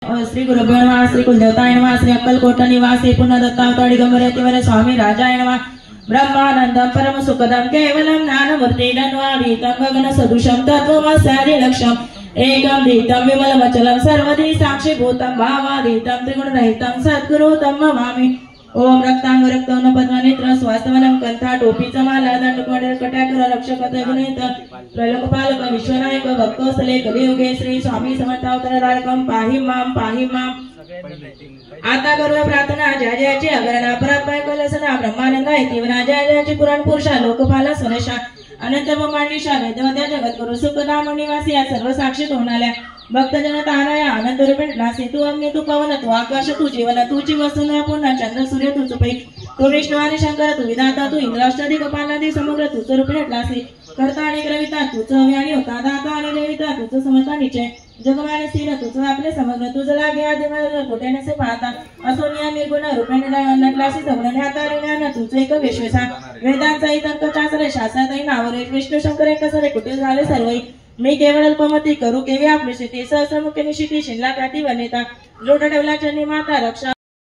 श्री गुरुभ्यो नमः। श्री कुलदेवताय नमः। श्री अक्कलकोट निवासी पुनः दत्तावतार दिगंबर स्वामी राजाय नमः। ब्रह्मानंदं परम सुखदं केवलं ज्ञानमूर्तिरन्वादितं गगन सदृशं तत्त्वमस्यादि लक्ष्यम् एकं दीतं विमलमचलं सर्वदि साक्षीभूतं भावादीतं त्रिगुणरहितं सद्गुरु तं नमामि। ओम रक्तांग रक्तवन पद्मनेत्र स्वास्थवनं कंथा टोपीचा माला दंडकोडर कटाकर रक्षक गुणित त्रैलोकपालक विश्वनायक भक्तोसले कलियुगे श्री स्वामी समर्थावतारकम पाहि माम। आता करूया प्रार्थना जय जयची अगरणा परात्मय कलसना ब्रह्मानंद इतिवना जय जयची पुराण पुरुषा लोकपाला सुरेशा अनंत ब्रह्मांडीशा वेदवद्या जगद्गुरु सुखधाम निवासी या सर्व साक्षी होणाऱ्या भक्तजन ताराया आनंद रूपेण नासी तू अग्नि तू पवन तू आकाश तू जीवन तुझी वसुना पुन्हा चंद्र सूर्य तूच पै तू विष्णू आणि शंकर तू विधाता तू इंद्राष्टादी कपालादी समग्र तुझ रूपेण नासी करता आणि ग्रविता तुझ आणि होता दाता आणि देविता तुझ समता निचय जगमान स्थिर तुझ आपले समग्र तुझ लागे आदि कोट्याने से पाहता असोनिया निर्गुण रूपेण नटलासी सगुण ध्याता ज्ञान तुझ एक विश्वेसा वेदांचा तर्क शास्त्र शास्त्रातही नावरे विष्णू शंकर एक सरे कुठे झाले सर्व मी केवळ अल्पमती करू केवी आपली शेती सहस्रमुखी निशिती शिल्ला काठी वनेता जोड ठेवला चरणी माता रक्षा